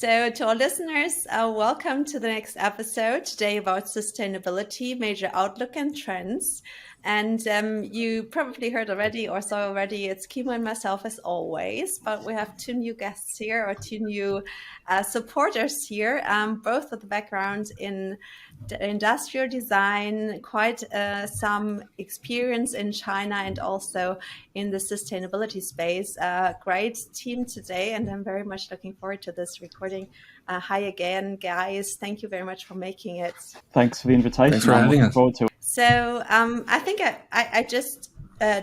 So, to our listeners, welcome to the next episode today about sustainability, major outlook and trends. And you probably heard already or saw already, it's Kimo and myself as always, but we have two new guests here or two new supporters here, both with a background in industrial design, quite some experience in China and also in the sustainability space. Great team today, and I'm very much looking forward to this recording. Hi again, guys. Thank you very much for making it. Thanks for the invitation. Thanks for having us. Forward to it. So I think I just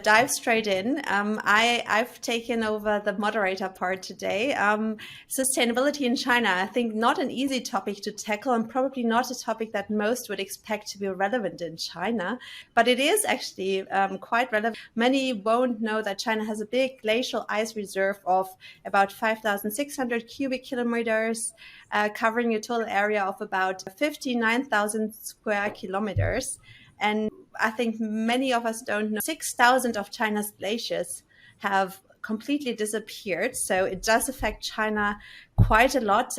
dive straight in. I've taken over the moderator part today. Sustainability in China, I think not an easy topic to tackle and probably not a topic that most would expect to be relevant in China, but it is actually quite relevant. Many won't know that China has a big glacial ice reserve of about 5,600 cubic kilometers, covering a total area of about 59,000 square kilometers. And I think many of us don't know 6,000 of China's glaciers have completely disappeared. So it does affect China quite a lot.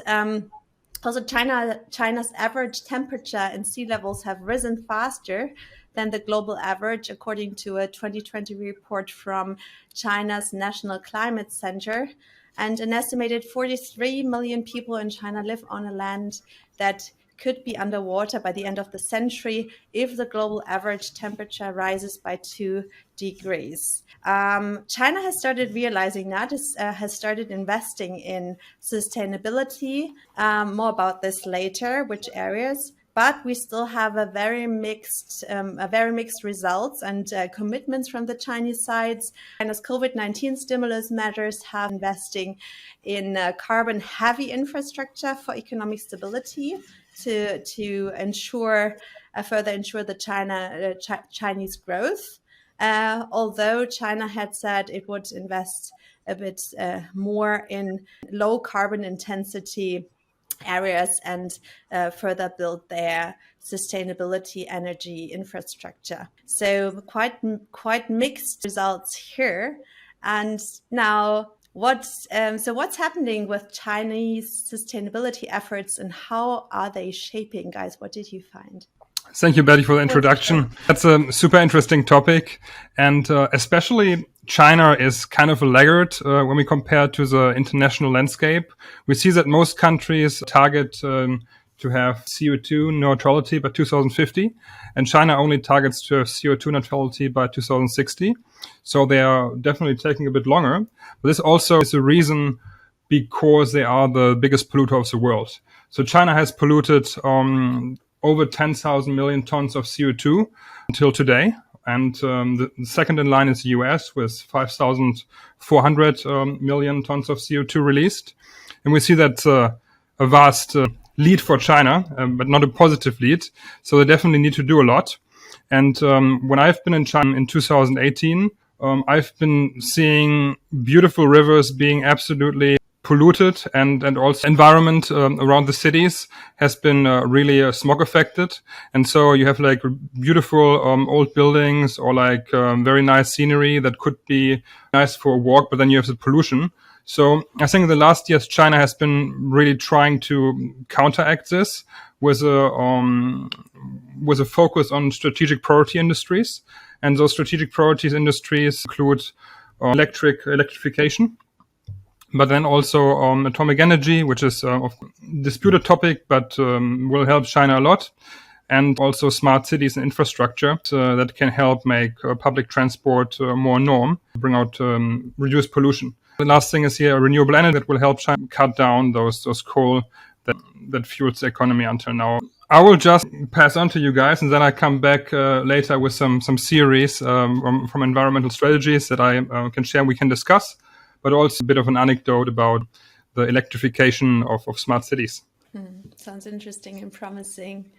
Also, China's average temperature and sea levels have risen faster than the global average, according to a 2020 report from China's National Climate Center. And an estimated 43 million people in China live on a land that could be underwater by the end of the century if the global average temperature rises by 2 degrees. China has started realizing that, has started investing in sustainability. More about this later, which areas. But we still have a very mixed results and commitments from the Chinese sides. China's COVID-19 stimulus measures have investing in carbon-heavy infrastructure for economic stability to ensure further ensure the Chinese growth. Although China had said it would invest a bit more in low carbon intensity areas and further build their sustainability energy infrastructure. So quite mixed results here. And now what's happening with Chinese sustainability efforts and how are they shaping, guys? What did you find? Thank you, Betty, for the introduction. That's a super interesting topic. And especially China is kind of a laggard when we compare to the international landscape. We see that most countries target to have CO2 neutrality by 2050, and China only targets to have CO2 neutrality by 2060. So they are definitely taking a bit longer. But this also is a reason because they are the biggest polluter of the world. So China has polluted over 10,000 million tons of CO2 until today. And the second in line is the US with 5,400 million tons of CO2 released. And we see that a vast lead for China, but not a positive lead. So they definitely need to do a lot. And when I've been in China in 2018, I've been seeing beautiful rivers being absolutely polluted, and also environment around the cities has been really smog affected. And so you have like beautiful old buildings or like very nice scenery that could be nice for a walk, but then you have the pollution. So I think in the last years, China has been really trying to counteract this with a focus on strategic priority industries. And those strategic priorities industries include electrification, but then also atomic energy, which is a disputed topic, but will help China a lot. And also smart cities and infrastructure that can help make public transport more norm, bring out reduce pollution. The last thing is here renewable energy that will help China cut down those coal that fuels the economy until now. I will just pass on to you guys, and then I come back later with some theories from environmental strategies that I can share and we can discuss, but also a bit of an anecdote about the electrification of smart cities. Sounds interesting and promising.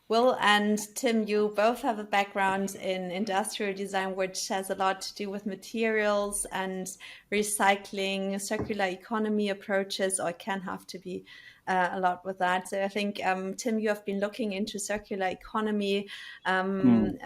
Will and Tim, you both have a background in industrial design, which has a lot to do with materials and recycling, circular economy approaches, or can have to be a lot with that. So I think, Tim, you have been looking into circular economy and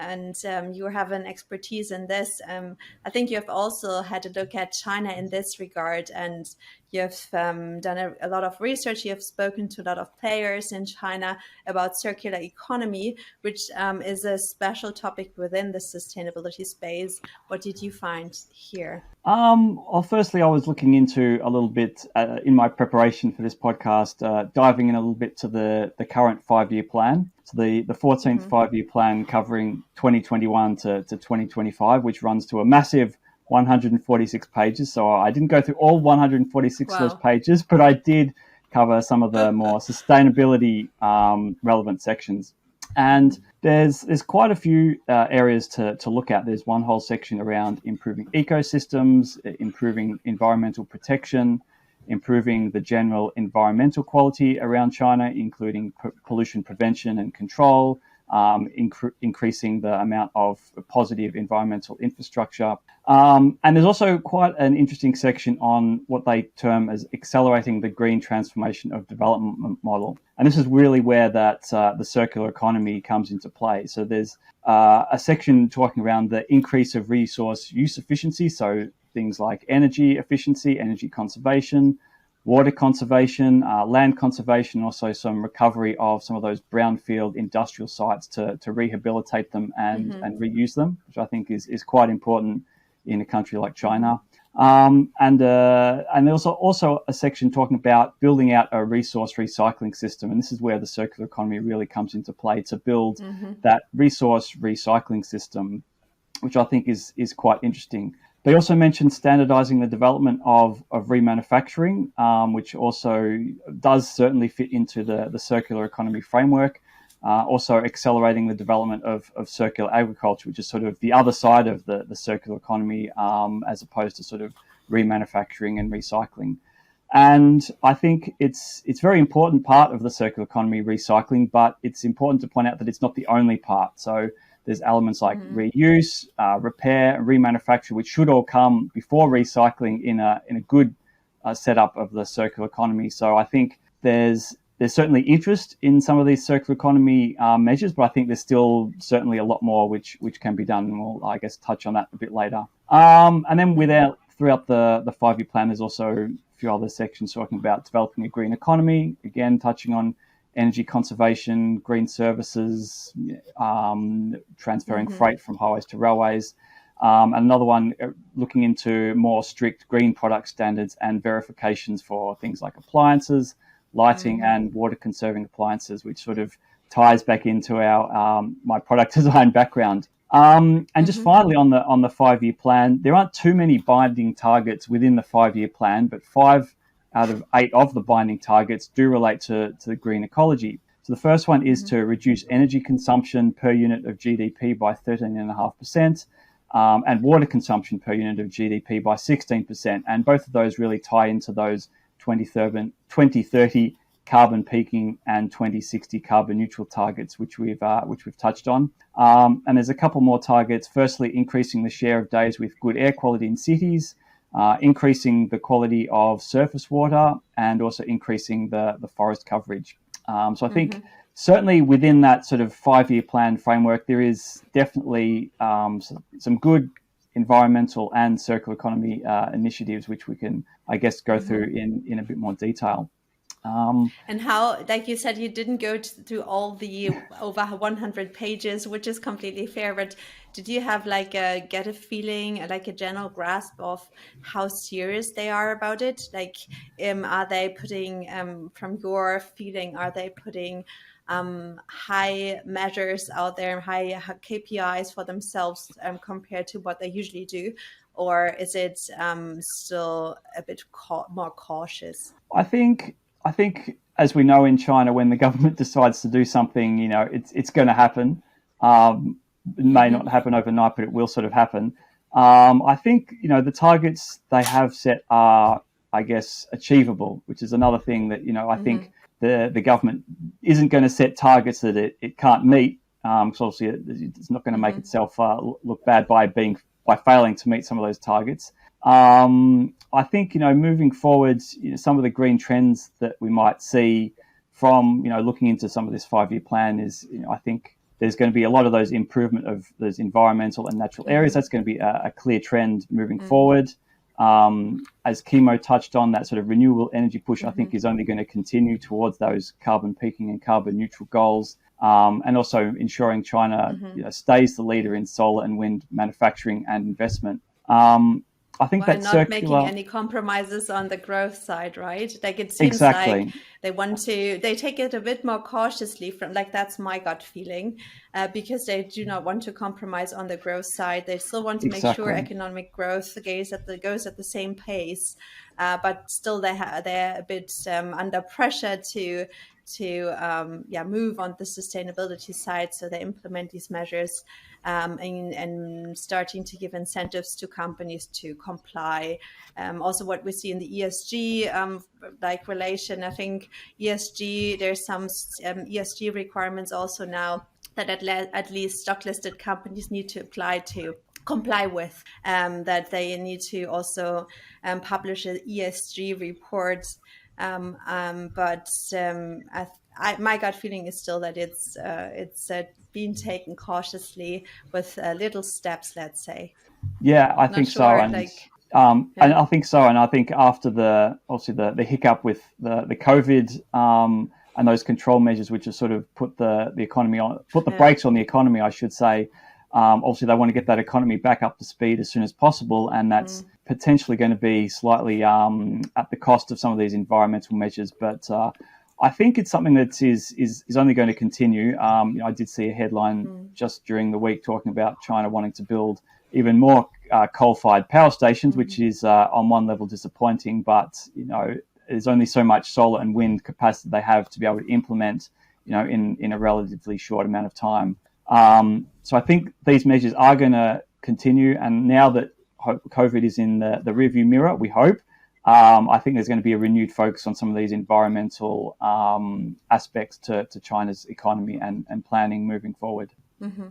you have an expertise in this. I think you have also had a look at China in this regard, and You've done a lot of research. You've spoken to a lot of players in China about circular economy, which is a special topic within the sustainability space. What did you find here? Well, firstly, I was looking into a little bit in my preparation for this podcast, diving in a little bit to the current 5-year plan. So the 14th 5-year plan covering 2021 to 2025, which runs to a massive 146 pages. So I didn't go through all 146 of those pages, but I did cover some of the more sustainability relevant sections. And there's quite a few areas to look at. There's one whole section around improving ecosystems, improving environmental protection, improving the general environmental quality around China, including pollution prevention and control, increasing the amount of positive environmental infrastructure. And there's also quite an interesting section on what they term as accelerating the green transformation of development model. And this is really where that the circular economy comes into play. So there's a section talking around the increase of resource use efficiency, so things like energy efficiency, energy conservation, water conservation, land conservation, also some recovery of some of those brownfield industrial sites to rehabilitate them and reuse them, which I think is quite important in a country like China. And there's also a section talking about building out a resource recycling system. And this is where the circular economy really comes into play, to build that resource recycling system, which I think is quite interesting. They also mentioned standardizing the development of remanufacturing, which also does certainly fit into the circular economy framework. Also accelerating the development of circular agriculture, which is sort of the other side of the circular economy, as opposed to sort of remanufacturing and recycling. And I think it's a very important part of the circular economy, recycling, but it's important to point out that it's not the only part. So there's elements like reuse, repair, and remanufacture, which should all come before recycling in a good setup of the circular economy. So I think there's certainly interest in some of these circular economy measures, but I think there's still certainly a lot more which can be done, and we'll, I guess, touch on that a bit later. And then throughout the 5-year plan, there's also a few other sections talking about developing a green economy, again touching on energy conservation, green services, transferring freight from highways to railways. And another one looking into more strict green product standards and verifications for things like appliances, lighting and water conserving appliances, which sort of ties back into our my product design background. And just finally on the 5-year plan, there aren't too many binding targets within the 5-year plan, but 5 out of 8 of the binding targets do relate to the green ecology. So the first one is to reduce energy consumption per unit of GDP by 13.5%, and water consumption per unit of GDP by 16%. And both of those really tie into those 2030 carbon peaking and 2060 carbon neutral targets, which we've touched on. And there's a couple more targets. Firstly, increasing the share of days with good air quality in cities, increasing the quality of surface water, and also increasing the forest coverage. So I think certainly within that sort of 5-year plan framework, there is definitely some good environmental and circular economy initiatives, which we can, I guess, go through in a bit more detail. And how, like you said, you didn't go through all the over 100 pages, which is completely fair. But did you have get a feeling, like a general grasp of how serious they are about it? Like, are they putting, from your feeling, are they putting high measures out there, high KPIs for themselves compared to what they usually do? Or is it still a bit more cautious? I think, as we know in China, when the government decides to do something, it's going to happen. It may not happen overnight, but it will sort of happen. I think, the targets they have set are, I guess, achievable, which is another thing that, I think the government isn't going to set targets that it can't meet. Because obviously it's not going to make itself look bad by failing to meet some of those targets. I think, moving forwards, some of the green trends that we might see from, looking into some of this 5-year plan is, I think there's going to be a lot of those improvement of those environmental and natural areas. That's going to be a clear trend moving forward. As Kimo touched on, that sort of renewable energy push, I think, is only going to continue towards those carbon peaking and carbon neutral goals. And also ensuring China stays the leader in solar and wind manufacturing and investment. I think While that not making any compromises on the growth side, right? Like it seems like they take it a bit more cautiously from, like, that's my gut feeling, because they do not want to compromise on the growth side. They still want to make sure economic growth goes at the same pace, but still they're a bit under pressure to move on the sustainability side. So they implement these measures and starting to give incentives to companies to comply. Also what we see in the ESG relation, I think there's some ESG requirements also now that at least stock listed companies need to comply with, that they need to also publish an ESG report. My gut feeling is still that it's being taken cautiously with little steps, let's say. Yeah, I think so. And I think so. And I think after the hiccup with the COVID and those control measures, which have sort of put the economy on, put the brakes on the economy, I should say. Obviously, they want to get that economy back up to speed as soon as possible, and that's potentially going to be slightly at the cost of some of these environmental measures. But I think it's something that is only going to continue. I did see a headline just during the week talking about China wanting to build even more coal-fired power stations, which is on one level disappointing. But there's only so much solar and wind capacity they have to be able to implement, in a relatively short amount of time. So I think these measures are going to continue, and now that COVID is in the rearview mirror, we hope, I think there's going to be a renewed focus on some of these environmental aspects to China's economy and planning moving forward. Mm-hmm.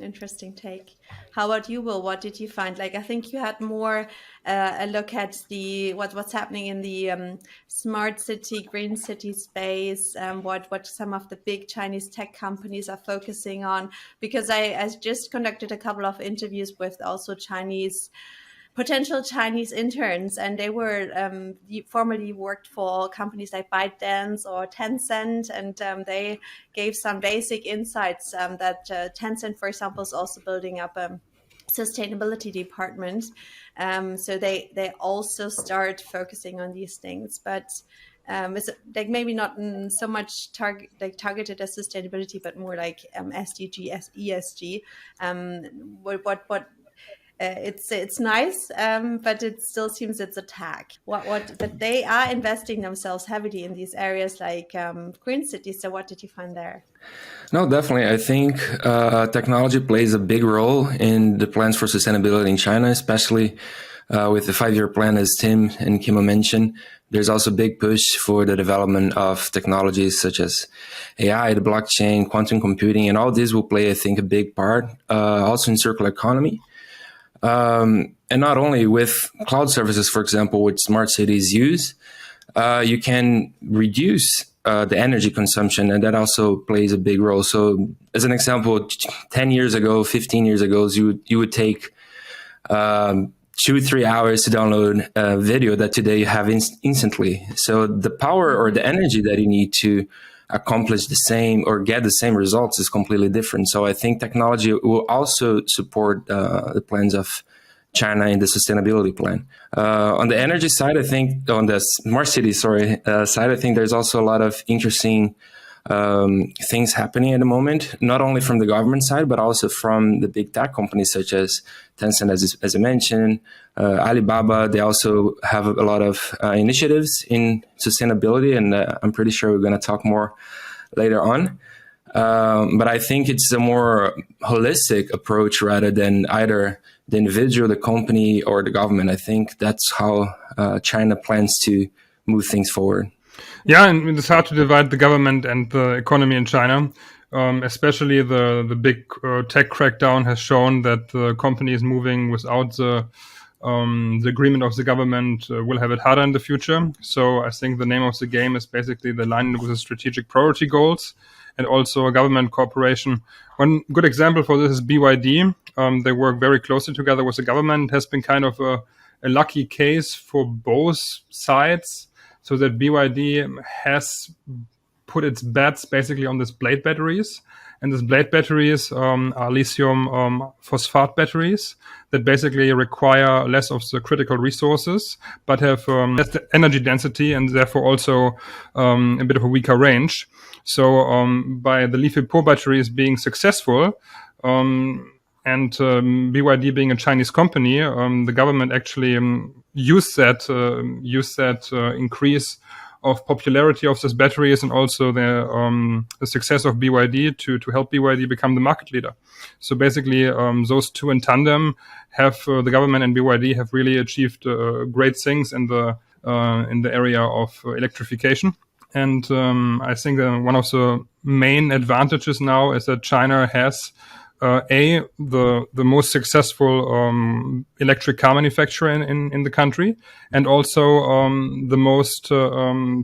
Interesting take. How about you, Will? What did you find? Like, I think you had more a look at what's happening in the smart city, green city space, what some of the big Chinese tech companies are focusing on. Because I just conducted a couple of interviews with also potential Chinese interns, and they were formerly worked for companies like ByteDance or Tencent, and they gave some basic insights that Tencent, for example, is also building up a sustainability department. So they also start focusing on these things, but it's like maybe not so much targeted as sustainability, but more like SDG, ESG. It's nice, but it still seems it's a tag. But they are investing themselves heavily in these areas like green cities. So what did you find there? No, definitely. I think technology plays a big role in the plans for sustainability in China, especially with the 5-year plan, as Tim and Kimo mentioned. There's also a big push for the development of technologies such as AI, the blockchain, quantum computing, and all this will play, I think, a big part also in circular economy. And not only with cloud services, for example, which smart cities use, you can reduce the energy consumption, and that also plays a big role. So as an example, 10 years ago, 15 years ago, you would take 2-3 hours to download a video that today you have instantly. So the power or the energy that you need to accomplish the same or get the same results is completely different. So I think technology will also support the plans of China in the sustainability plan. On the energy side, I think on the smart city side, I think there's also a lot of interesting things happening at the moment, not only from the government side, but also from the big tech companies such as Tencent, as I mentioned, Alibaba. They also have a lot of initiatives in sustainability, and I'm pretty sure we're going to talk more later on. But I think it's a more holistic approach rather than either the individual, the company, or the government. I think that's how China plans to move things forward. Yeah, and it's hard to divide the government and the economy in China. Especially the big tech crackdown has shown that the companies moving without the agreement of the government will have it harder in the future. So I think the name of the game is basically the alignment with the strategic priority goals and also a government cooperation. One good example for this is BYD. They work very closely together with the government. It has been kind of a a lucky case for both sides, so that BYD has put its bets basically on these blade batteries. And these blade batteries are lithium phosphate batteries that basically require less of the critical resources, but have less energy density and therefore also a bit of a weaker range. So by the LiFePO batteries being successful, and BYD being a Chinese company, the government actually used that increase of popularity of these batteries and also the success of BYD to help BYD become the market leader. So basically, those two in tandem have the government and BYD have really achieved great things in the area of electrification. And I think one of the main advantages now is that China has the most successful electric car manufacturer in the country, and also the most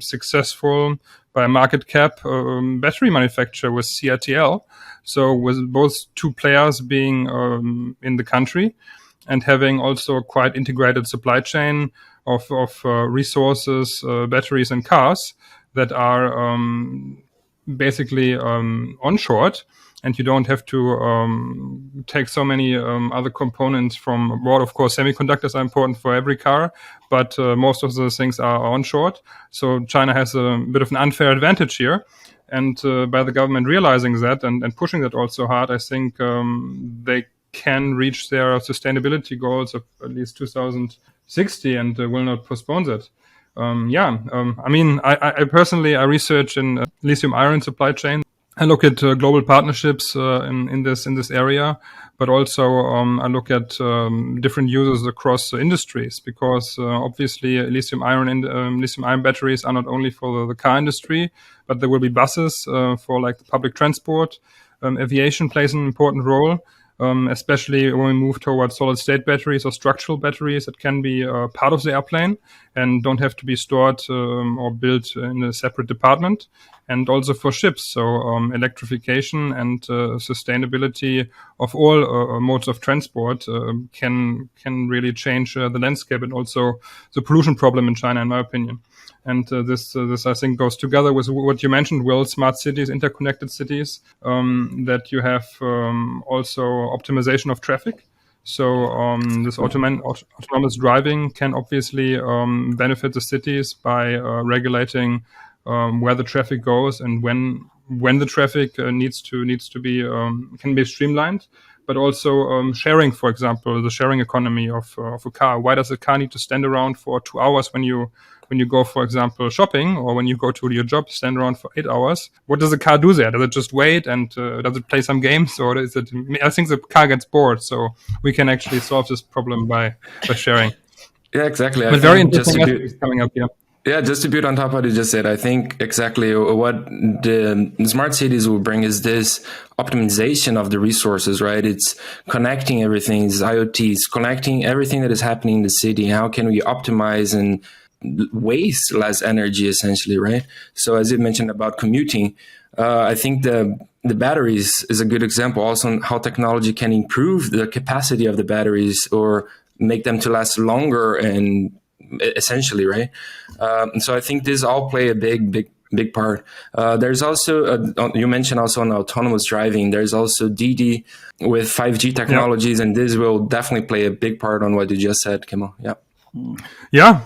successful by market cap battery manufacturer with CATL. So with both two players being in the country and having also a quite integrated supply chain of resources, batteries and cars that are basically onshored. And you don't have to take so many other components from abroad. Of course, semiconductors are important for every car, but most of those things are onshored. So China has a bit of an unfair advantage here. And by the government realizing that and pushing that also hard, I think they can reach their sustainability goals of at least 2060 and will not postpone that. I mean, I personally, I research in lithium iron supply chain. I look at global partnerships in this area, but also I look at different users across industries, because obviously lithium iron batteries are not only for the car industry, but there will be buses for like the public transport. Aviation plays an important role, especially when we move towards solid state batteries or structural batteries that can be part of the airplane and don't have to be stored or built in a separate department. And also for ships. So electrification and sustainability of all modes of transport can really change the landscape and also the pollution problem in China, in my opinion. And this I think goes together with what you mentioned, Will, smart cities, interconnected cities, that you have also optimization of traffic. So this autonomous driving can obviously benefit the cities by regulating where the traffic goes and when the traffic needs to be can be streamlined, but also sharing, for example, the sharing economy of a car. Why does a car need to stand around for 2 hours when you go, for example, shopping, or when you go to your job, stand around for 8 hours? What does the car do there? Does it just wait and does it play some games, or is it? I think the car gets bored, so we can actually solve this problem by sharing. Yeah, exactly. But very interesting aspects coming up here. Yeah, just to build on top of what you just said, I think exactly what the smart cities will bring is this optimization of the resources, right? It's connecting everything, it's IoT, it's connecting everything that is happening in the city. How can we optimize and waste less energy, essentially, right? So as you mentioned about commuting, I think the batteries is a good example also on how technology can improve the capacity of the batteries or make them to last longer, and essentially, right? So I think this all play a big part. There's also, you mentioned also on autonomous driving, there's also DD with 5G technologies, and this will definitely play a big part on what you just said, Kemal. Yeah. Yeah.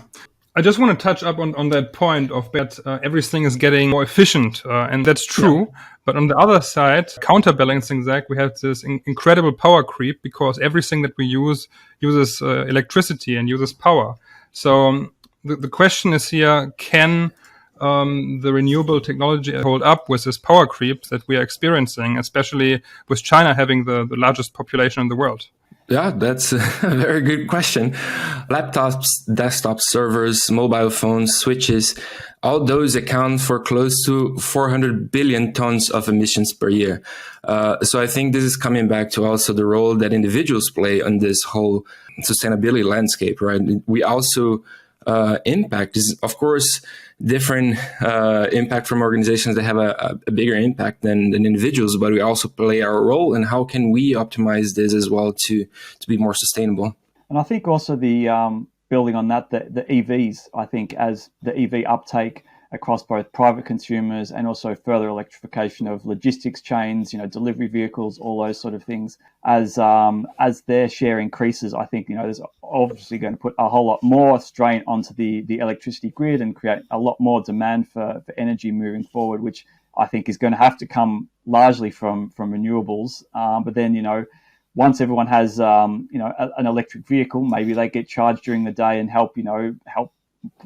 I just want to touch up on that point of that everything is getting more efficient, and that's true. Yeah. But on the other side, counterbalancing that, we have this incredible power creep, because everything that we uses electricity and uses power. So the question is here, can the renewable technology hold up with this power creep that we are experiencing, especially with China having the largest population in the world? Yeah, that's a very good question. Laptops, desktop servers, mobile phones, switches, all those account for close to 400 billion tons of emissions per year. So I think this is coming back to also the role that individuals play on this whole sustainability landscape, right? We also impact is, of course, different impact from organizations that have a bigger impact than individuals, but we also play our role, and how can we optimize this as well to be more sustainable? And I think also the building on that, the EVs, I think, as the EV uptake across both private consumers and also further electrification of logistics chains, delivery vehicles, all those sort of things, as their share increases, I think, there's obviously going to put a whole lot more strain onto the electricity grid and create a lot more demand for energy moving forward, which I think is going to have to come largely from renewables. But then, once everyone has, an electric vehicle, maybe they get charged during the day and help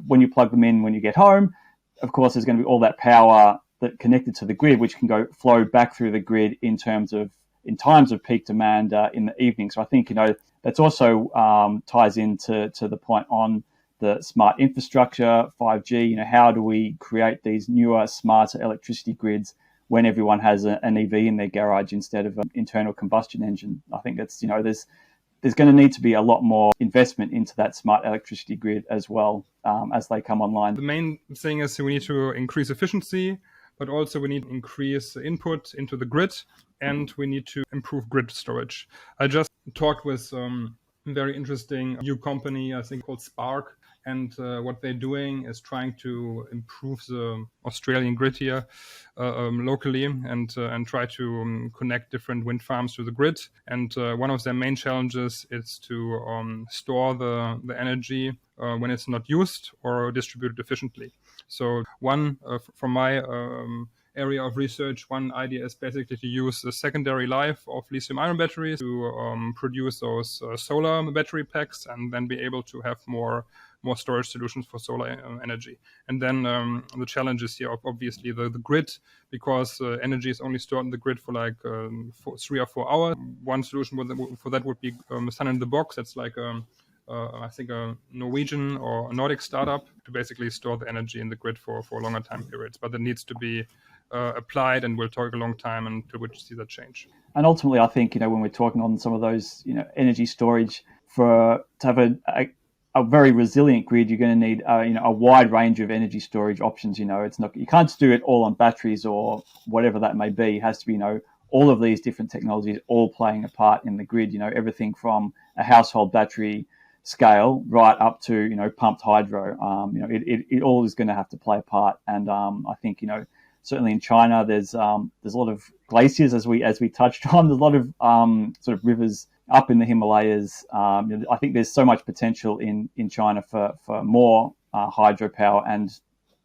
when you plug them in when you get home. Of course, there's going to be all that power that connected to the grid, which can flow back through the grid in times of peak demand in the evening. So I think, that's also ties into the point on the smart infrastructure, 5G. How do we create these newer, smarter electricity grids when everyone has an EV in their garage instead of an internal combustion engine? I think that's, there's going to need to be a lot more investment into that smart electricity grid as well as they come online. The main thing is we need to increase efficiency, but also we need to increase input into the grid, and we need to improve grid storage. I just talked with a very interesting new company, I think called Spark, and what they're doing is trying to improve the Australian grid here locally and try to connect different wind farms to the grid. And one of their main challenges is to store the energy when it's not used or distributed efficiently. So one, from my area of research, one idea is basically to use the secondary life of lithium-ion batteries to produce those solar battery packs and then be able to have more storage solutions for solar energy. And then the challenge is here, obviously, the grid, because energy is only stored in the grid for like 3 or 4 hours. One solution for that would be Sun in the Box. That's like I think a Norwegian or a Nordic startup to basically store the energy in the grid for longer time periods. But that needs to be applied, and will take a long time until we see that change. And ultimately, I think, when we're talking on some of those, energy storage, to have a very resilient grid, you're going to need a wide range of energy storage options. It's not, you can't just do it all on batteries or whatever that may be. It has to be, all of these different technologies all playing a part in the grid. Everything from a household battery scale right up to pumped hydro. It all is going to have to play a part. And I think certainly in China, there's a lot of glaciers, as we touched on. There's a lot of sort of rivers up in the Himalayas. I think there's so much potential in China for more hydropower and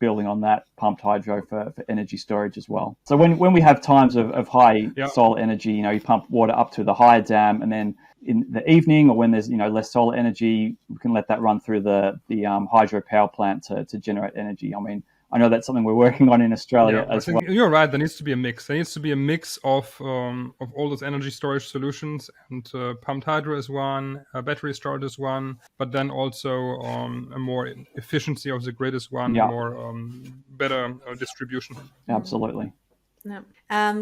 building on that pumped hydro for energy storage as well. So when we have times of high solar energy, you pump water up to the higher dam, and then in the evening or when there's less solar energy, we can let that run through the hydropower plant to generate energy. I mean, I know that's something we're working on in Australia as well. You're right. There needs to be a mix. There needs to be a mix of all those energy storage solutions, and pumped hydro is one, battery storage is one, but then also a more efficiency of the grid is one, more better distribution. Absolutely. Yeah.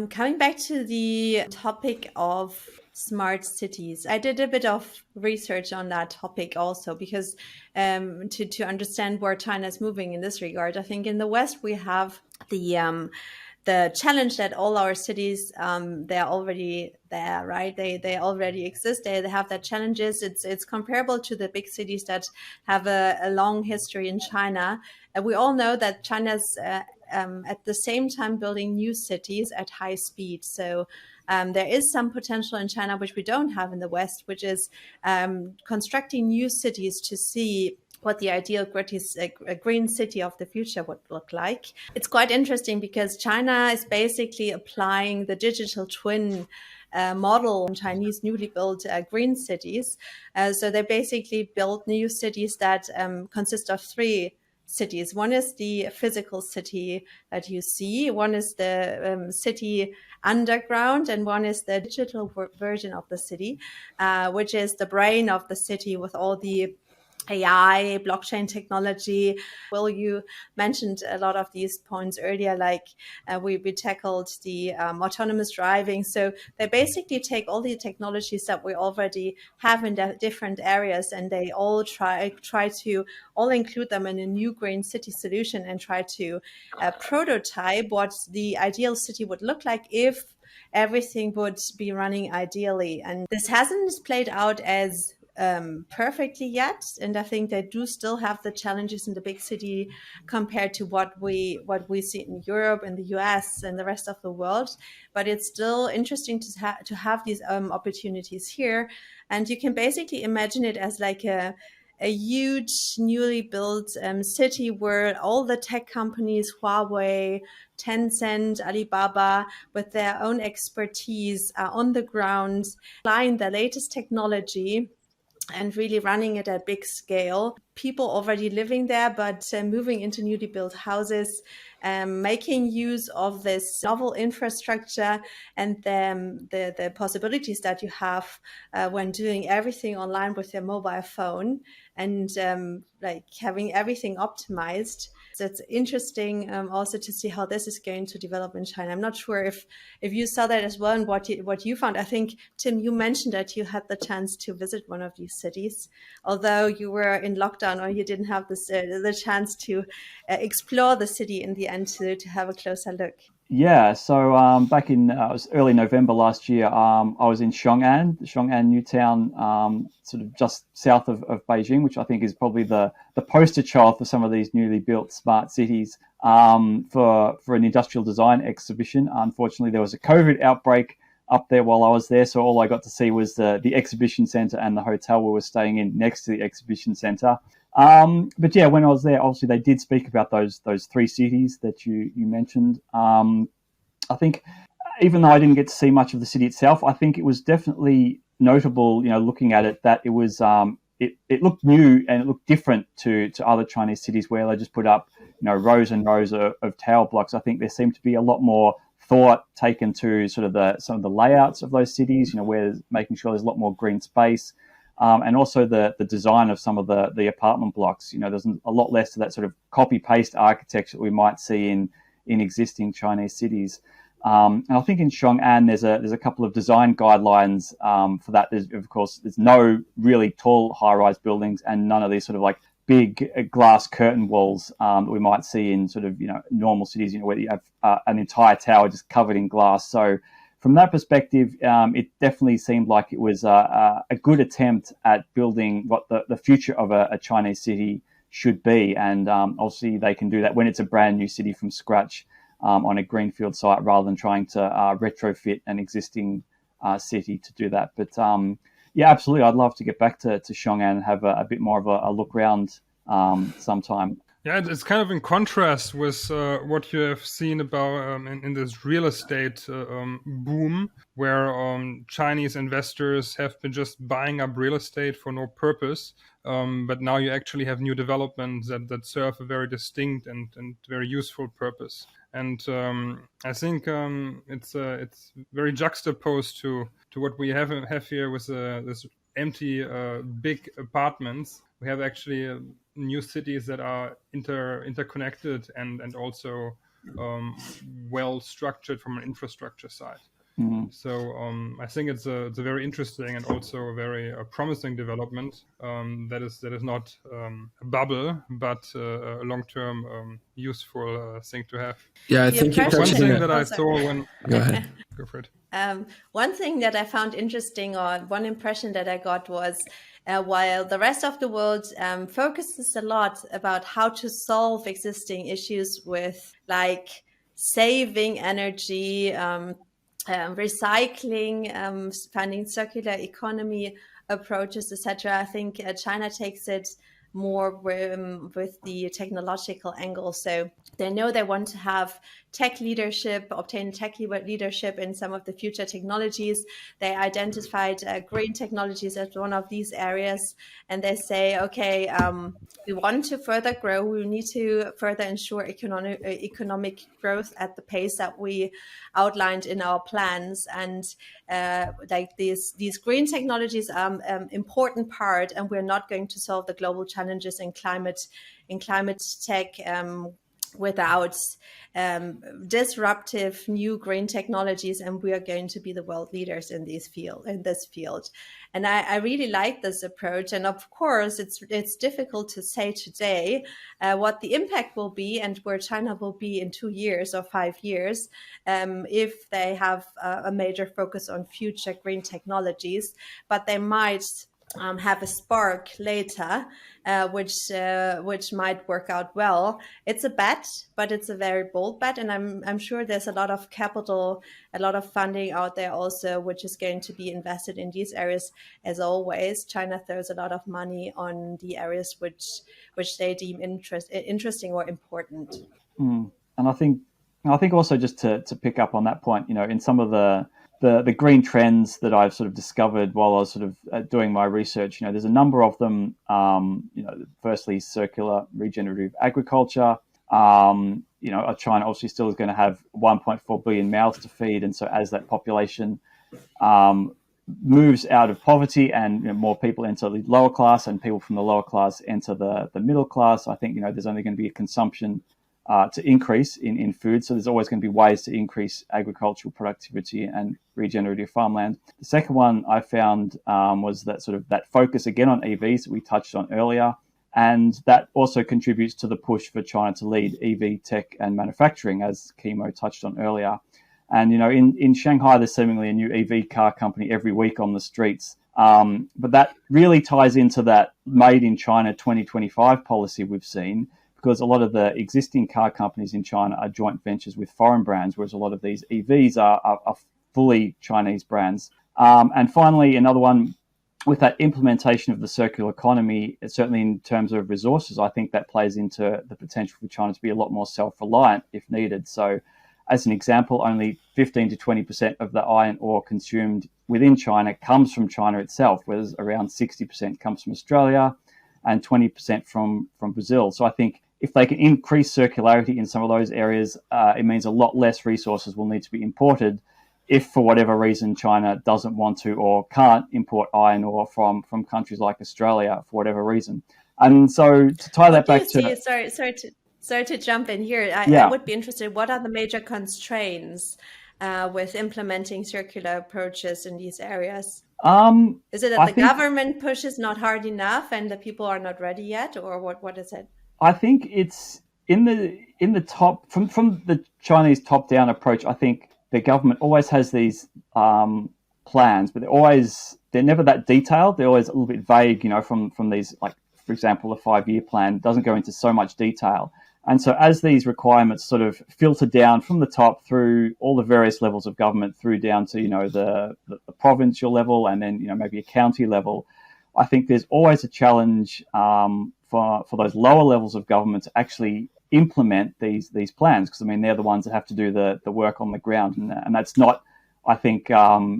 Coming back to the topic of smart cities, I did a bit of research on that topic also, because to understand where China is moving in this regard. I think in the West we have the challenge that all our cities, they're already there, right? They already exist. They have that challenges. It's comparable to the big cities that have a long history in China. We all know that China's at the same time building new cities at high speed. So there is some potential in China which we don't have in the West, which is constructing new cities to see what the ideal a green city of the future would look like. It's quite interesting because China is basically applying the digital twin model in Chinese newly built green cities. So they basically build new cities that consist of 3 cities. One is the physical city that you see, one is the city underground, and one is the digital version of the city, which is the brain of the city with all the AI, blockchain technology. Will, you mentioned a lot of these points earlier, like we tackled the autonomous driving. So they basically take all the technologies that we already have in the different areas, and they all try to all include them in a new green city solution and try to prototype what the ideal city would look like if everything would be running ideally. And this hasn't played out as perfectly yet, and I think they do still have the challenges in the big city compared to what we see in Europe, in the US, and the rest of the world. But it's still interesting to have these opportunities here, and you can basically imagine it as like a huge newly built city where all the tech companies, Huawei, Tencent, Alibaba, with their own expertise are on the ground, applying the latest technology and really running it at big scale. People already living there, but moving into newly built houses, making use of this novel infrastructure and the possibilities that you have when doing everything online with your mobile phone and like having everything optimized. So it's interesting also to see how this is going to develop in China. I'm not sure if you saw that as well and what you found. I think, Tim, you mentioned that you had the chance to visit one of these cities, although you were in lockdown or you didn't have the chance to explore the city in the end to have a closer look. Yeah, so back in it was early November last year, I was in Xiong'an new town, sort of just south of Beijing, which I think is probably the poster child for some of these newly built smart cities, for an industrial design exhibition. Unfortunately, there was a COVID outbreak up there while I was there, so all I got to see was the exhibition center and the hotel we were staying in next to the exhibition center. But yeah, when I was there, obviously they did speak about those three cities that you mentioned. I think even though I didn't get to see much of the city itself, I think it was definitely notable, looking at it, that it was it looked new and it looked different to other Chinese cities where they just put up rows and rows of tower blocks. I think there seemed to be a lot more thought taken to sort of some of the layouts of those cities, where making sure there's a lot more green space. And also the design of some of the apartment blocks. There's a lot less of that sort of copy-paste architecture that we might see in existing Chinese cities. And I think in Xiong'an there's a couple of design guidelines for that. There's no really tall high-rise buildings and none of these sort of like big glass curtain walls that we might see in sort of normal cities, where you have an entire tower just covered in glass. So from that perspective, it definitely seemed like it was a good attempt at building what the future of a Chinese city should be. And obviously they can do that when it's a brand new city from scratch on a greenfield site, rather than trying to retrofit an existing city to do that. But yeah, absolutely. I'd love to get back to Xiong'an and have a bit more of a look around sometime. Yeah, it's kind of in contrast with what you have seen about in this real estate boom, where Chinese investors have been just buying up real estate for no purpose. But now you actually have new developments that serve a very distinct and very useful purpose. And I think it's very juxtaposed to what we have here with this empty big apartments. We have actually new cities that are interconnected and also well structured from an infrastructure side. Mm-hmm. So I think it's a very interesting and also a very promising development that is not a bubble, but a long-term useful thing to have. Yeah, I think one thing that I saw when go ahead. Go for it. One thing that I found interesting, or one impression that I got, was while the rest of the world focuses a lot about how to solve existing issues with like saving energy, recycling, finding circular economy approaches, etc. I think China takes it more with the technological angle. So they know they want to have tech leadership, obtain tech leadership in some of the future technologies. They identified green technologies as one of these areas. And they say, okay, we want to further grow. We need to further ensure economic growth at the pace that we outlined in our plans. And like these green technologies are an important part, and we're not going to solve the global challenges in climate tech without disruptive new green technologies, and we are going to be the world leaders in this field. And I really like this approach. And of course, it's difficult to say today what the impact will be and where China will be in 2 years or 5 years if they have a major focus on future green technologies. But they might have a spark later, which might work out well. It's a bet, but it's a very bold bet, and I'm sure there's a lot of capital, a lot of funding out there also, which is going to be invested in these areas. As always, China throws a lot of money on the areas which they deem interesting or important. And I think also just to pick up on that point, in some of the green trends that I've sort of discovered while I was sort of doing my research, there's a number of them. Firstly, circular regenerative agriculture. China obviously still is going to have 1.4 billion mouths to feed, and so as that population moves out of poverty and more people enter the lower class and people from the lower class enter the middle class, I think there's only going to be a consumption to increase in food. So there's always going to be ways to increase agricultural productivity and regenerative farmland. The second one I found was that sort of that focus again on EVs that we touched on earlier. And that also contributes to the push for China to lead EV tech and manufacturing, as Kimo touched on earlier. And, in Shanghai, there's seemingly a new EV car company every week on the streets. But that really ties into that Made in China 2025 policy we've seen, because a lot of the existing car companies in China are joint ventures with foreign brands, whereas a lot of these EVs are fully Chinese brands. And finally, another one, with that implementation of the circular economy, certainly in terms of resources, I think that plays into the potential for China to be a lot more self-reliant if needed. So as an example, only 15 to 20% of the iron ore consumed within China comes from China itself, whereas around 60% comes from Australia and 20% from Brazil. So I think if they can increase circularity in some of those areas, it means a lot less resources will need to be imported if, for whatever reason, China doesn't want to or can't import iron ore from countries like Australia for whatever reason. And so to tie that back to... Sorry to jump in here. I would be interested, what are the major constraints with implementing circular approaches in these areas? Is it that the government pushes not hard enough and the people are not ready yet, or what is it? I think it's in the top, from the Chinese top-down approach. I think the government always has these plans, but they're never that detailed. They're always a little bit vague, from these, like, for example, the 5-year plan doesn't go into so much detail. And so as these requirements sort of filter down from the top through all the various levels of government, through down to, the provincial level and then, maybe a county level, I think there's always a challenge for those lower levels of government to actually implement these plans, because they're the ones that have to do the work on the ground, and that's not, I think,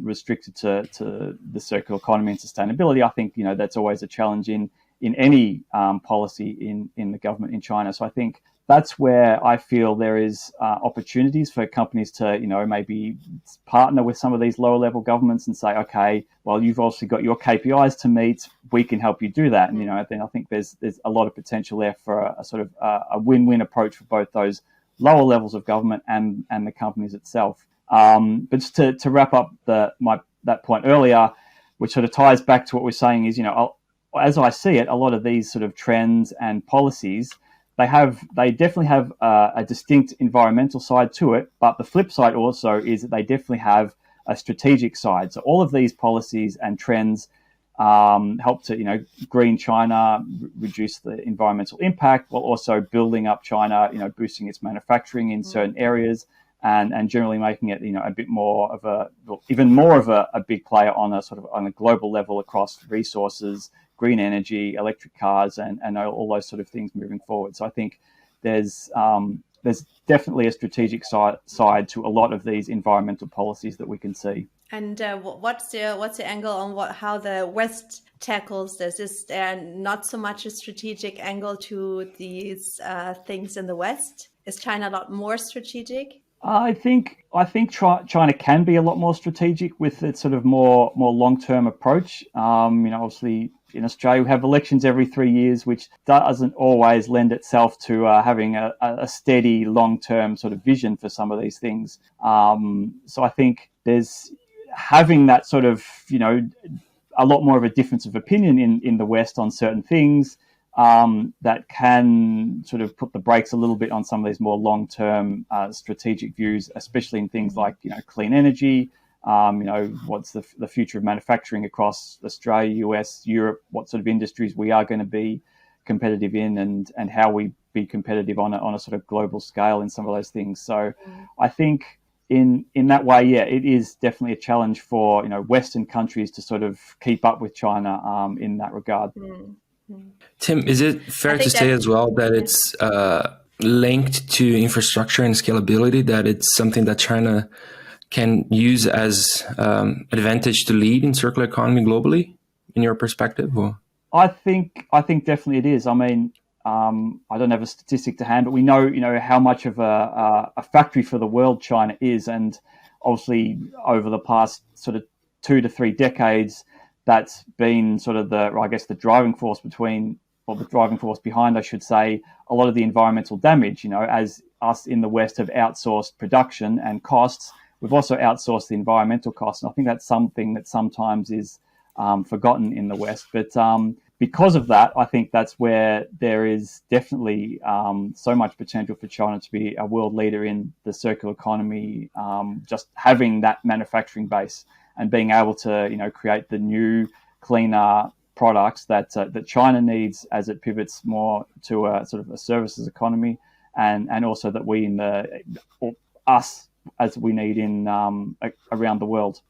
restricted to the circular economy and sustainability. I think that's always a challenge in any policy in the government in China. So I think that's where I feel there is opportunities for companies to, maybe partner with some of these lower level governments and say, okay, well, you've also got your KPIs to meet. We can help you do that. And, then I think there's a lot of potential there for a sort of a win-win approach for both those lower levels of government and the companies itself. But just to wrap up that point earlier, which sort of ties back to what we're saying is, as I see it, a lot of these sort of trends and policies, they definitely have a distinct environmental side to it, but the flip side also is that they definitely have a strategic side. So all of these policies and trends help to, green China, reduce the environmental impact, while also building up China, boosting its manufacturing in certain areas, and generally making it, a bit more of even more of a big player on a global level across resources, green energy, electric cars, and all those sort of things moving forward. So I think there's definitely a strategic side to a lot of these environmental policies that we can see. And what's the angle on how the West tackles this? Is there not so much a strategic angle to these things in the West? Is China a lot more strategic? I think China can be a lot more strategic with its sort of more long-term approach. Obviously in Australia we have elections every 3 years, which doesn't always lend itself to having a steady long-term sort of vision for some of these things. So I think there's having that sort of, a lot more of a difference of opinion in the West on certain things. That can sort of put the brakes a little bit on some of these more long-term strategic views, especially in things like, clean energy, What's the future of manufacturing across Australia, US, Europe, what sort of industries we are going to be competitive in, and how we be competitive on a sort of global scale in some of those things. So I think in that way, yeah, it is definitely a challenge for Western countries to sort of keep up with China in that regard. Tim, is it fair to say as well that it's linked to infrastructure and scalability, that it's something that China can use as advantage to lead in circular economy globally, in your perspective? Or? I think definitely it is. I mean, I don't have a statistic to hand, but we know how much of a factory for the world China is, and obviously over the past sort of 2 to 3 decades, that's been sort of the driving force behind, I should say, a lot of the environmental damage. As us in the West have outsourced production and costs, we've also outsourced the environmental costs, and I think that's something that sometimes is forgotten in the West. But because of that, I think that's where there is definitely so much potential for China to be a world leader in the circular economy, just having that manufacturing base and being able to create the new, cleaner products that China needs as it pivots more to a sort of a services economy, and also that we as we need in around the world.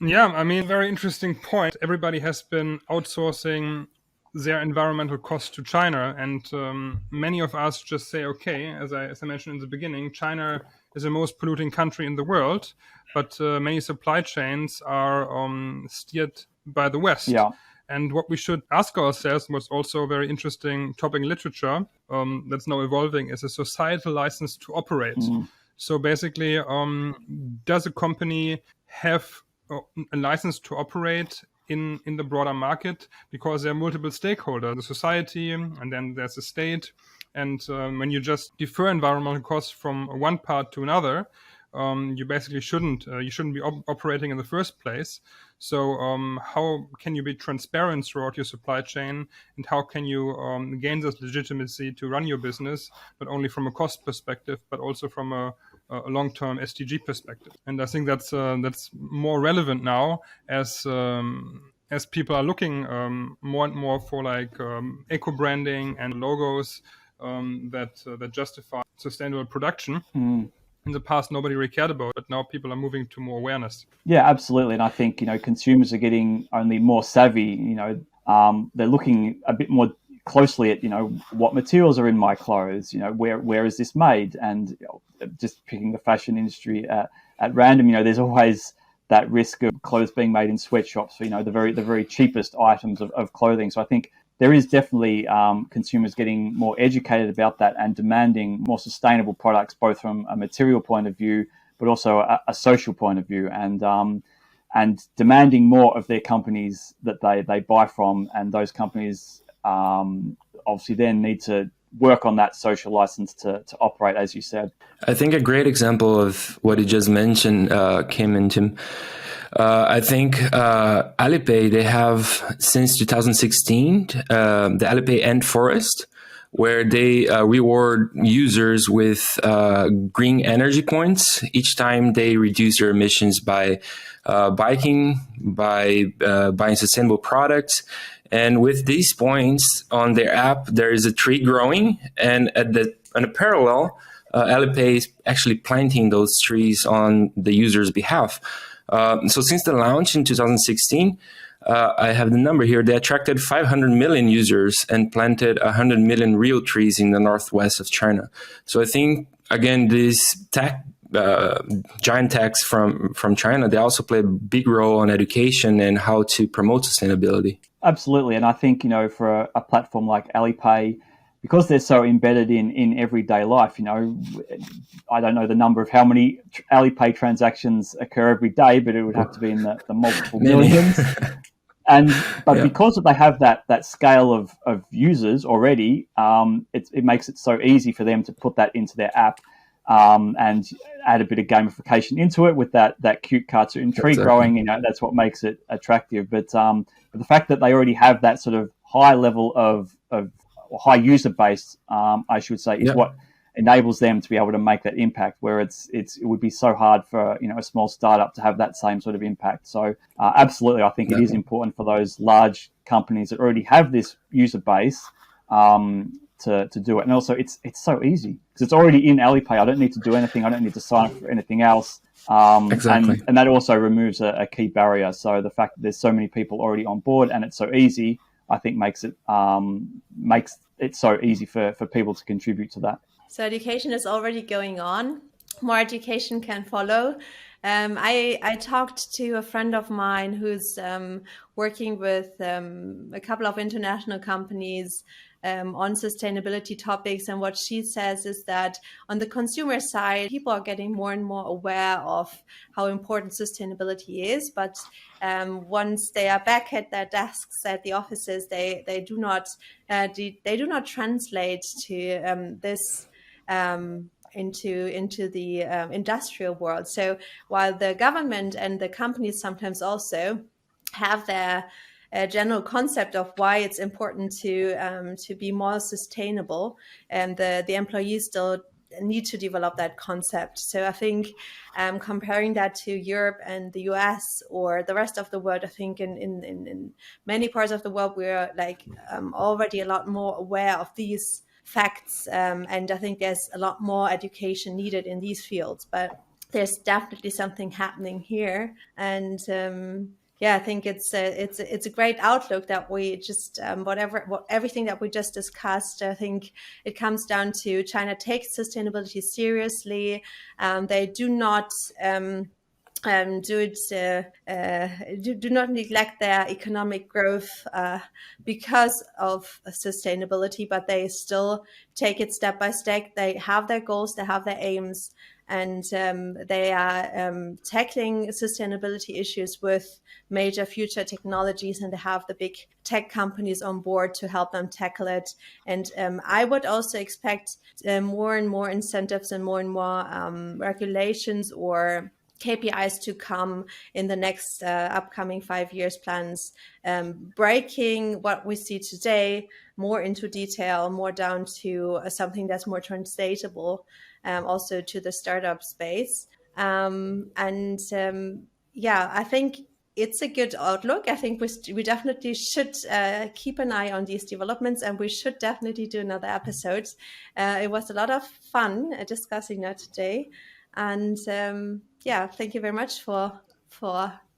Yeah, I mean, very interesting point. Everybody has been outsourcing their environmental costs to China, and many of us just say, okay, as I mentioned in the beginning, China is the most polluting country in the world, but many supply chains are steered by the West. Yeah. And what we should ask ourselves, was also a very interesting topic in literature that's now evolving, is a societal license to operate. So basically, does a company have a license to operate in the broader market? Because there are multiple stakeholders, the society, and then there's the state. And when you just defer environmental costs from one part to another, you basically shouldn't be operating in the first place. So how can you be transparent throughout your supply chain, and how can you gain this legitimacy to run your business, not only from a cost perspective, but also from a long-term SDG perspective? And I think that's more relevant now as people are looking more and more for eco branding and logos that justify sustainable production. In the past, nobody really cared about it, but now people are moving to more awareness. Yeah, absolutely. And I think, consumers are getting only more savvy. They're looking a bit more closely at, what materials are in my clothes, where is this made? And just picking the fashion industry at random, there's always that risk of clothes being made in sweatshops for, the very cheapest items of clothing. So I think there is definitely consumers getting more educated about that and demanding more sustainable products, both from a material point of view, but also a social point of view, and demanding more of their companies that they buy from. And those companies obviously then need to work on that social license to operate, as you said. I think a great example of what you just mentioned, Kim and Tim, I think Alipay, they have since 2016 the Alipay Ant Forest, where they reward users with green energy points each time they reduce their emissions by biking, by buying sustainable products. And with these points on their app, there is a tree growing, and on a parallel, Alipay is actually planting those trees on the user's behalf. So since the launch in 2016, I have the number here. They attracted 500 million users and planted 100 million real trees in the northwest of China. So I think, again, these giant techs from China, they also play a big role on education and how to promote sustainability. Absolutely. And I think, for a platform like Alipay, because they're so embedded in everyday life, I don't know the number of how many Alipay transactions occur every day, but it would have to be in the multiple millions. But because they have that scale of users already, it makes it so easy for them to put that into their app and add a bit of gamification into it with that cute cartoon tree growing. That's what makes it attractive. But the fact that they already have that sort of high level of high user base, I should say, is what enables them to be able to make that impact, where it would be so hard for a small startup to have that same sort of impact. So absolutely, I think it is important for those large companies that already have this user base to do it. And also it's so easy because it's already in Alipay. I don't need to do anything. I don't need to sign up for anything else. Exactly. And that also removes a key barrier. So the fact that there's so many people already on board and it's so easy, I think makes it so easy for people to contribute to that. So education is already going on. More education can follow. I talked to a friend of mine who's working with a couple of international companies on sustainability topics. And what she says is that on the consumer side, people are getting more and more aware of how important sustainability is. But once they are back at their desks at the offices, they do not translate to this into the industrial world. So while the government and the companies sometimes also have their general concept of why it's important to be more sustainable, and the employees still need to develop that concept. So I think comparing that to Europe and the US or the rest of the world, I think in many parts of the world we're already a lot more aware of these facts, and I think there's a lot more education needed in these fields. But there's definitely something happening here, and I think it's a great outlook that we just everything that we just discussed. I think it comes down to China takes sustainability seriously. They do not do not neglect their economic growth because of sustainability, but they still take it step by step. They have their goals, they have their aims, and they are tackling sustainability issues with major future technologies, and they have the big tech companies on board to help them tackle it. And I would also expect more and more incentives and more regulations or KPIs to come in the next upcoming 5 years plans, breaking what we see today more into detail, more down to something that's more translatable also to the startup space. I think it's a good outlook. I think we definitely should keep an eye on these developments, and we should definitely do another episode. It was a lot of fun discussing that today. And thank you very much for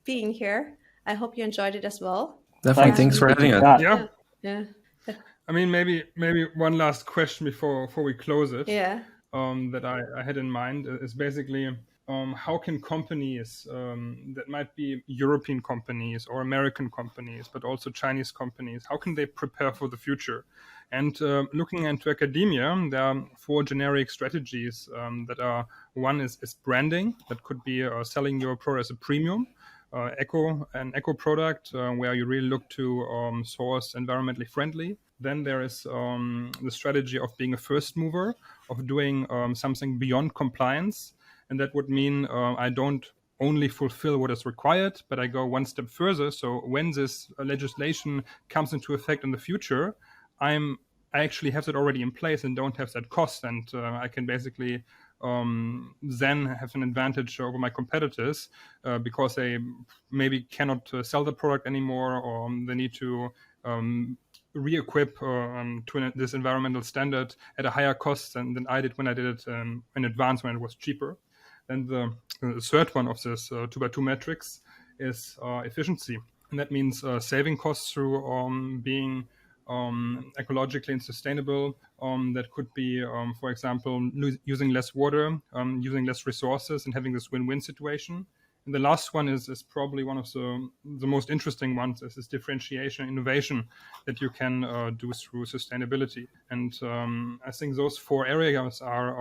being here. I hope you enjoyed it as well. Definitely. Thanks for having us. Yeah. I mean, maybe one last question before we close it. Yeah. That I had in mind is basically how can companies that might be European companies or American companies, but also Chinese companies, how can they prepare for the future? And looking into academia, there are 4 generic strategies that are, one is branding, that could be selling your product as a premium, an eco product where you really look to source environmentally friendly. Then there is the strategy of being a first mover, of doing something beyond compliance. And that would mean I don't only fulfill what is required, but I go one step further. So when this legislation comes into effect in the future, I actually have that already in place and don't have that cost. And I can basically then have an advantage over my competitors because they maybe cannot sell the product anymore, or they need to re-equip to this environmental standard at a higher cost than I did when I did it in advance when it was cheaper. And the third one of this 2x2 matrix is efficiency. And that means saving costs through being ecologically and sustainable. That could be, for example, using less water, using less resources, and having this win-win situation. And the last one is probably one of the most interesting ones, is differentiation and innovation that you can do through sustainability. And I think those 4 areas are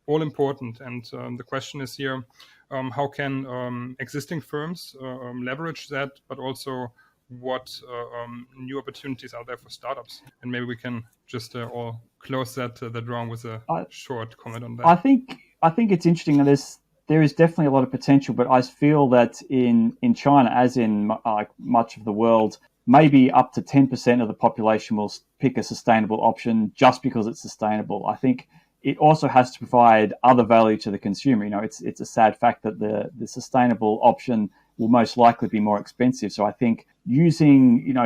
all important. And the question is here, how can existing firms leverage that, but also what new opportunities are there for startups? And maybe we can just all close that round with a short comment on that. I think it's interesting that there is definitely a lot of potential, but I feel that in China, as in much of the world, maybe up to 10% of the population will pick a sustainable option just because it's sustainable. I think it also has to provide other value to the consumer. It's a sad fact that the sustainable option will most likely be more expensive. So I think using,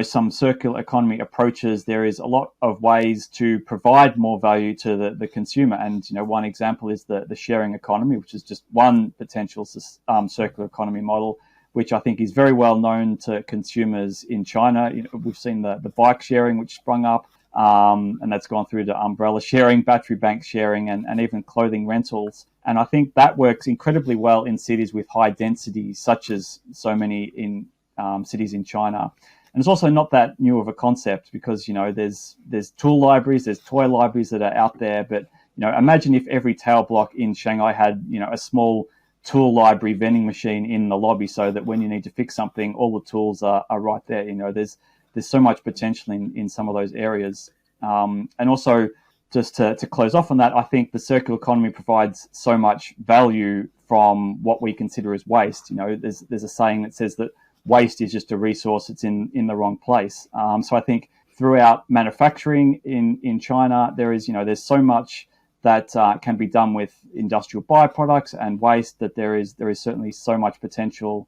some circular economy approaches, there is a lot of ways to provide more value to the consumer. And, one example is the sharing economy, which is just one potential circular economy model, which I think is very well known to consumers in China. We've seen the bike sharing, which sprung up, and that's gone through to umbrella sharing, battery bank sharing, and even clothing rentals. And I think that works incredibly well in cities with high density, such as so many in cities in China. And it's also not that new of a concept because, there's tool libraries, there's toy libraries that are out there. But, imagine if every tower block in Shanghai had, a small tool library vending machine in the lobby so that when you need to fix something, all the tools are right there. There's so much potential in some of those areas. And also, just to close off on that, I think the circular economy provides so much value from what we consider as waste. There's a saying that says that waste is just a resource that's in the wrong place. So I think throughout manufacturing in China, there's so much that can be done with industrial byproducts and waste that there is certainly so much potential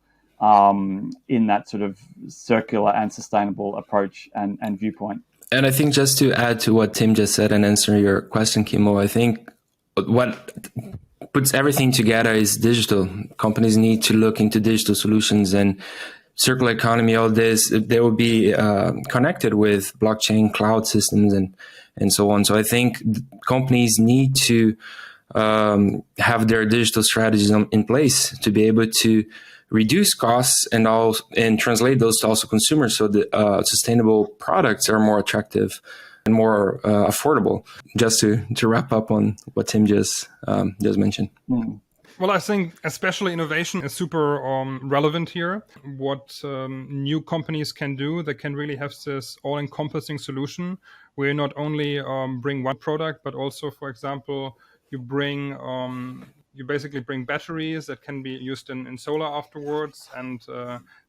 in that sort of circular and sustainable approach and viewpoint. And I think just to add to what Tim just said and answer your question, Kimo, I think what puts everything together is digital. Companies need to look into digital solutions and circular economy. All this, they will be connected with blockchain, cloud systems, and so on. So I think companies need to have their digital strategies in place to be able to reduce costs and translate those to also consumers, so the sustainable products are more attractive and more affordable. Just to wrap up on what Tim just mentioned. Mm. Well, I think especially innovation is super relevant here. What new companies can do, they can really have this all-encompassing solution where you not only bring one product, but also, for example, you basically bring batteries that can be used in solar afterwards, and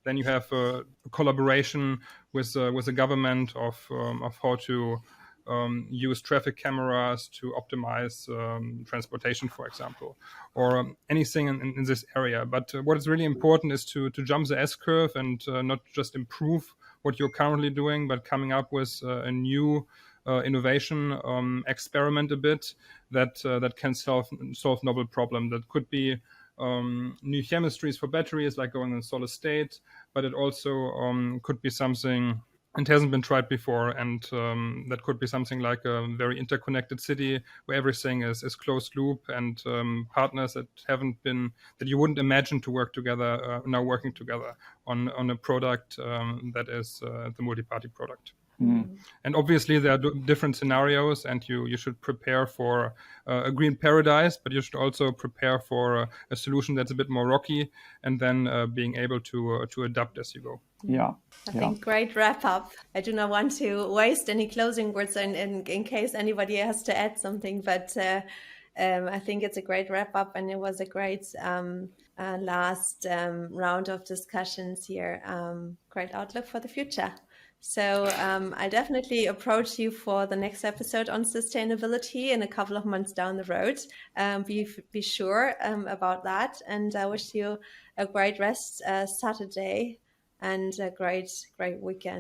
then you have a collaboration with the government of how to use traffic cameras to optimize transportation, for example, or anything in this area. But what is really important is to jump the S-curve and not just improve what you're currently doing, but coming up with a new innovation, experiment a bit that can solve novel problem. That could be new chemistries for batteries, like going in solid state, but it also could be something it hasn't been tried before, and that could be something like a very interconnected city where everything is closed loop, and partners that you wouldn't imagine to work together now working together on a product that is the multi-party product. Mm. And obviously there are different scenarios, and you should prepare for a green paradise, but you should also prepare for a solution that's a bit more rocky, and then being able to adapt as you go. Yeah. I think great wrap up. I do not want to waste any closing words in case anybody has to add something, but I think it's a great wrap up, and it was a great last round of discussions here. Great outlook for the future. So I definitely approach you for the next episode on sustainability in a couple of months down the road. Be sure about that, and I wish you a great rest Saturday and a great weekend.